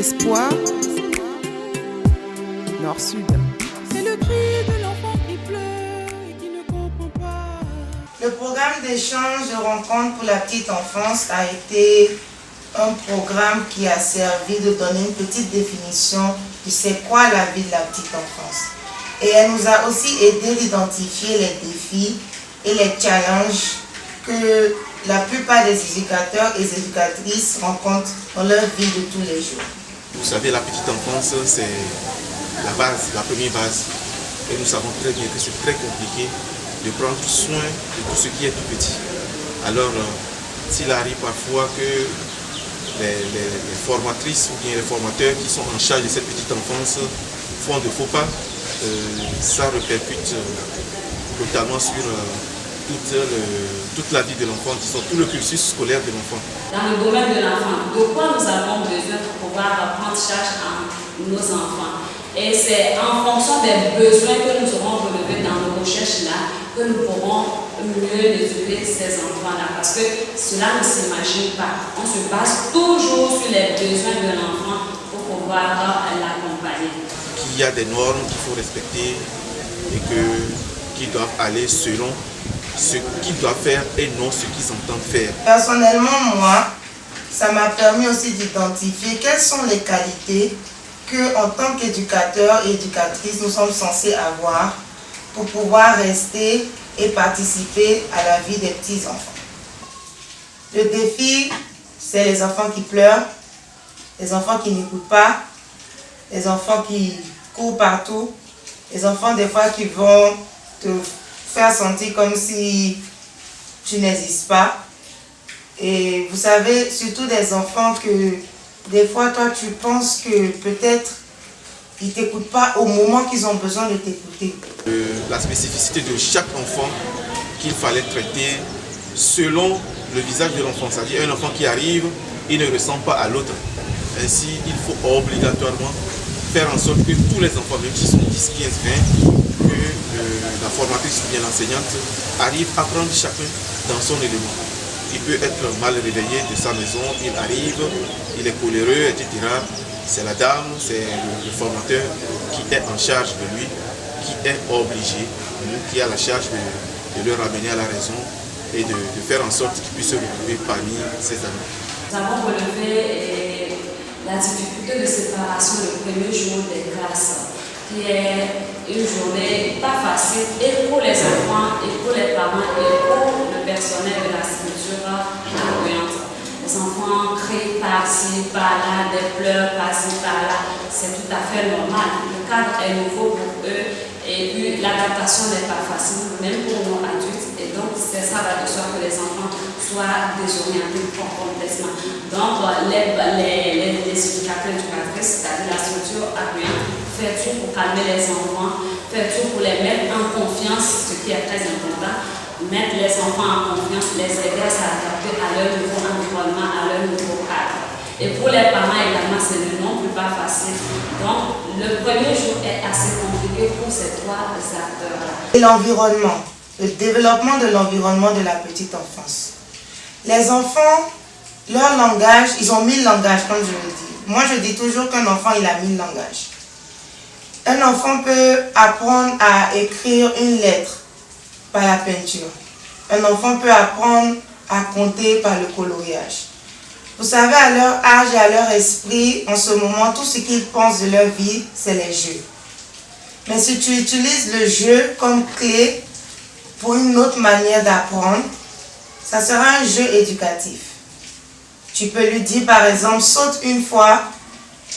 l'espoir, Nord-Sud. C'est le cri de l'enfant qui pleure et qui ne comprend pas. Le programme d'échange de rencontres pour la petite enfance a été un programme qui a servi de donner une petite définition de c'est quoi la vie de la petite enfance. Et elle nous a aussi aidé d'identifier les défis et les challenges que la plupart des éducateurs et éducatrices rencontrent dans leur vie de tous les jours. Vous savez, la petite enfance, c'est la base, la première base. Et nous savons très bien que c'est très compliqué de prendre soin de tout ce qui est tout petit. Alors, s'il arrive parfois que les formatrices ou bien les formateurs qui sont en charge de cette petite enfance font de faux pas, ça répercute totalement sur toute la vie de l'enfant, disons, tout le cursus scolaire de l'enfant. Dans le domaine de l'enfant, de quoi nous avons besoin pour pouvoir prendre charge à nos enfants. Et c'est en fonction des besoins que nous aurons relevés dans nos recherches-là que nous pourrons mieux éduquer ces enfants-là. Parce que cela ne s'imagine pas. On se base toujours sur les besoins de l'enfant pour pouvoir l'accompagner. Il y a des normes qu'il faut respecter et qui doivent aller selon ce qu'ils doivent faire et non ce qu'ils entendent faire. Personnellement, moi, ça m'a permis aussi d'identifier quelles sont les qualités que, en tant qu'éducateur et éducatrice, nous sommes censés avoir pour pouvoir rester et participer à la vie des petits-enfants. Le défi, c'est les enfants qui pleurent, les enfants qui n'écoutent pas, les enfants qui courent partout, les enfants des fois qui vont te faire sentir comme si tu n'existes pas. Et vous savez, surtout des enfants que des fois toi tu penses que peut-être ils ne t'écoutent pas au moment qu'ils ont besoin de t'écouter. La spécificité de chaque enfant qu'il fallait traiter selon le visage de l'enfant. C'est-à-dire un enfant qui arrive, il ne ressemble pas à l'autre. Ainsi, il faut obligatoirement faire en sorte que tous les enfants, même s'ils sont 10, 15, 20, que la formatrice ou bien l'enseignante arrive à prendre chacun dans son élément. Il peut être mal réveillé de sa maison, il arrive, il est coléreux, etc. C'est la dame, c'est le formateur qui est en charge de lui, qui est obligé, qui a la charge de le ramener à la raison et de faire en sorte qu'il puisse se retrouver parmi ses amis. Nous avons relevé la difficulté de séparation le premier jour des classes, qui est une journée pas facile et pour les enfants, et pour les parents, et pour le personnel de la structure accueillante. Les enfants crient par-ci, par-là, des pleurs par-ci, par-là. C'est tout à fait normal. Le cadre est nouveau pour eux et puis l'adaptation n'est pas facile, même pour nous adultes. Et donc, c'est ça va de soi que les enfants soient désorientés complètement. Donc, les éducateurs et éducatrices, c'est-à-dire la structure accueillante, fait tout pour calmer les enfants, fait tout pour les mettre en confiance, ce qui est très important. Mettre les enfants en confiance, les aider à s'adapter à leur nouveau environnement, à leur nouveau cadre. Et pour les parents également, c'est non plus pas facile. Donc, le premier jour est assez compliqué pour ces trois acteurs-là. Et l'environnement, le développement de l'environnement de la petite enfance. Les enfants, leur langage, ils ont 1000 langages, comme je le dis. Moi, je dis toujours qu'un enfant, il a 1000 langages. Un enfant peut apprendre à écrire une lettre par la peinture. Un enfant peut apprendre à compter par le coloriage. Vous savez, à leur âge et à leur esprit, en ce moment, tout ce qu'ils pensent de leur vie, c'est les jeux. Mais si tu utilises le jeu comme clé pour une autre manière d'apprendre, ça sera un jeu éducatif. Tu peux lui dire, par exemple, saute une fois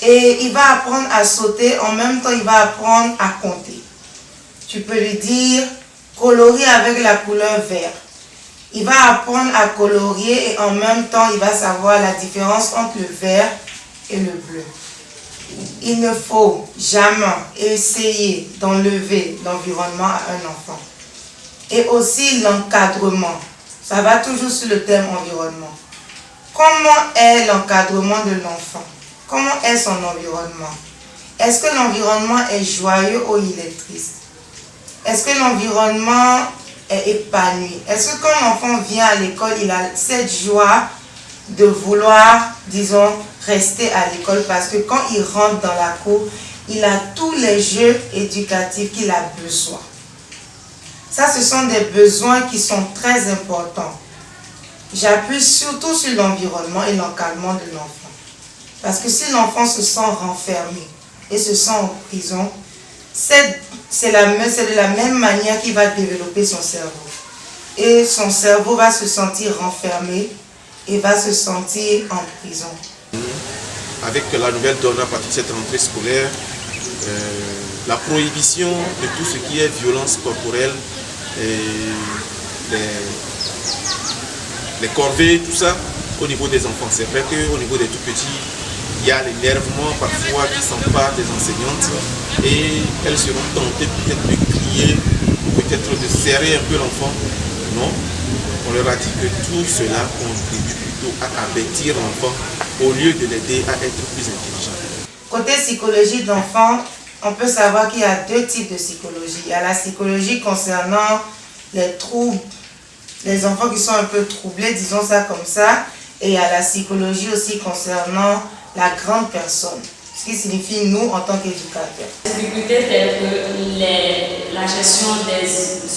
et il va apprendre à sauter, en même temps, il va apprendre à compter. Tu peux lui dire, colorier avec la couleur vert. Il va apprendre à colorier et en même temps, il va savoir la différence entre le vert et le bleu. Il ne faut jamais essayer d'enlever l'environnement à un enfant. Et aussi l'encadrement. Ça va toujours sur le thème environnement. Comment est l'encadrement de l'enfant? Comment est son environnement? Est-ce que l'environnement est joyeux ou il est triste? Est-ce que l'environnement est épanoui? Est-ce que quand l'enfant vient à l'école, il a cette joie de vouloir, disons, rester à l'école parce que quand il rentre dans la cour, il a tous les jeux éducatifs qu'il a besoin. Ça, ce sont des besoins qui sont très importants. J'appuie surtout sur l'environnement et l'encadrement de l'enfant. Parce que si l'enfant se sent renfermé et se sent en prison, c'est de la même manière qu'il va développer son cerveau. Et son cerveau va se sentir renfermé et va se sentir en prison. Avec la nouvelle donne à partir de cette rentrée scolaire, la prohibition de tout ce qui est violence corporelle, les corvées, tout ça, au niveau des enfants. C'est vrai qu'au niveau des tout petits, il y a l'énervement parfois qui s'empare des enseignantes et elles seront tentées peut-être de crier, peut-être de serrer un peu l'enfant. Non, on leur a dit que tout cela contribue plutôt à avertir l'enfant au lieu de l'aider à être plus intelligent. Côté psychologie d'enfant, on peut savoir qu'il y a deux types de psychologie. Il y a la psychologie concernant les troubles, les enfants qui sont un peu troublés, disons ça comme ça, et il y a la psychologie aussi concernant la grande personne, ce qui signifie nous en tant qu'éducateurs. Les difficultés telles que la gestion des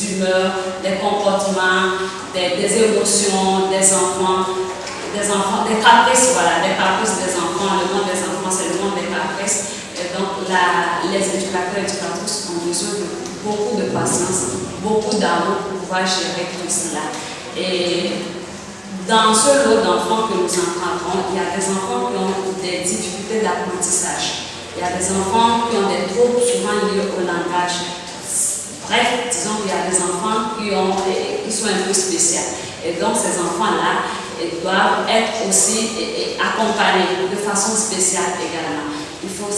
humeurs, des comportements, des émotions des enfants, des caprices, voilà, des caprices des enfants. Le monde des enfants, c'est le monde des caprices. Et donc, les éducateurs et éducatrices ont besoin de beaucoup de patience, beaucoup d'amour pour pouvoir gérer tout cela. Et dans ce lot d'enfants que nous encadrons, il y a des enfants qui ont des difficultés d'apprentissage. Il y a des enfants qui ont des troubles souvent liés au langage. Bref, disons qu'il y a des enfants qui sont un peu spéciaux. Et donc, ces enfants-là doivent être aussi accompagnés de façon spéciale également. Il faut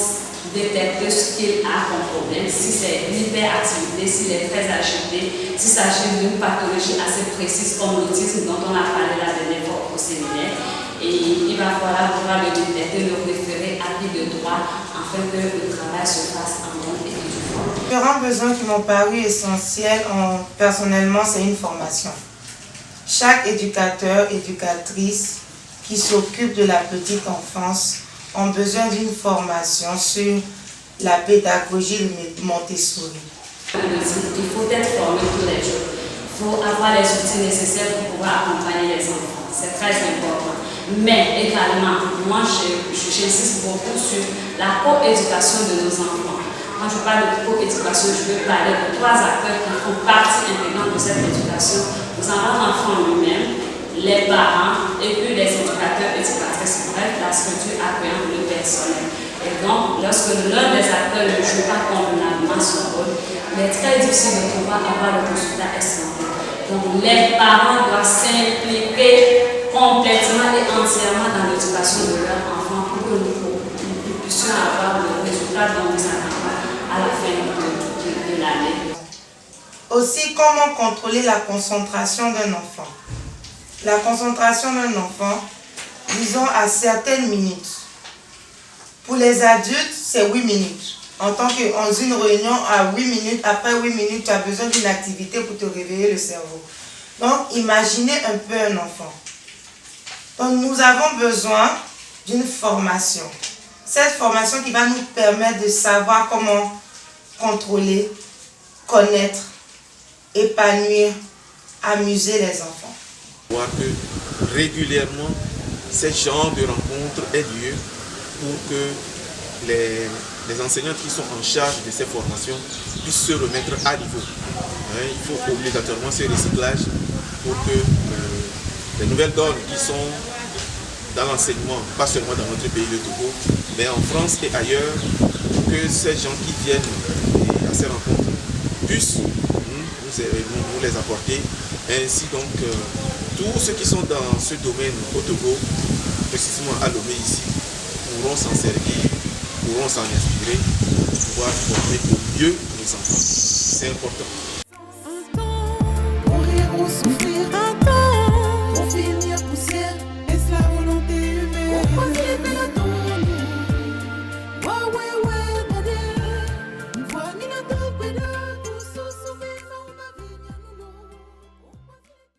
détecter ce qu'il a comme problème, si c'est une hyperactivité, s'il est très agité, s'il s'agit d'une pathologie assez précise comme l'autisme dont on a parlé la dernière fois au séminaire. Et il va falloir pouvoir le détecter, le référer à qui de droit afin que le travail se fasse en bonne et due forme. Les grands besoins qui m'ont paru essentiels, personnellement, c'est une formation. Chaque éducateur, éducatrice qui s'occupe de la petite enfance ont besoin d'une formation sur la pédagogie de Montessori. Il faut être formé tous les jours. Il faut avoir les outils nécessaires pour pouvoir accompagner les enfants. C'est très important. Mais également, moi, j'insiste beaucoup sur la co-éducation de nos enfants. Quand je parle de co-éducation, je veux parler de trois acteurs qui font partie intégrante de cette éducation. Nous avons l'enfant lui-même, les parents et puis les éducateurs, éducatrices, bref, la structure accueillante, le personnel. Et donc, lorsque l'un des acteurs ne joue pas convenablement son rôle, il est très difficile de pouvoir avoir le résultat escompté. Donc, les parents doivent s'impliquer complètement et entièrement dans l'éducation de leurs enfants pour que nous puissions avoir le résultat dont nous attendons à la fin de l'année. Aussi, comment contrôler la concentration d'un enfant? La concentration d'un enfant, disons à certaines minutes. Pour les adultes, c'est 8 minutes. En tant qu'en une réunion à 8 minutes, après 8 minutes, tu as besoin d'une activité pour te réveiller le cerveau. Donc, imaginez un peu un enfant. Donc, nous avons besoin d'une formation. Cette formation qui va nous permettre de savoir comment contrôler, connaître, épanouir, amuser les enfants. Voir que régulièrement, ces genres de rencontres aient lieu pour que les enseignants qui sont en charge de ces formations puissent se remettre à niveau. Il faut obligatoirement ce recyclage pour que les nouvelles donnes qui sont dans l'enseignement, pas seulement dans notre pays, le Togo, mais en France et ailleurs, pour que ces gens qui viennent à ces rencontres puissent nous les apporter. Ainsi donc, tous ceux qui sont dans ce domaine au Togo, précisément à Lomé ici, pourront s'en servir, pourront s'en inspirer pour pouvoir former au mieux nos enfants. C'est important. Un temps pour rire ou souffrir.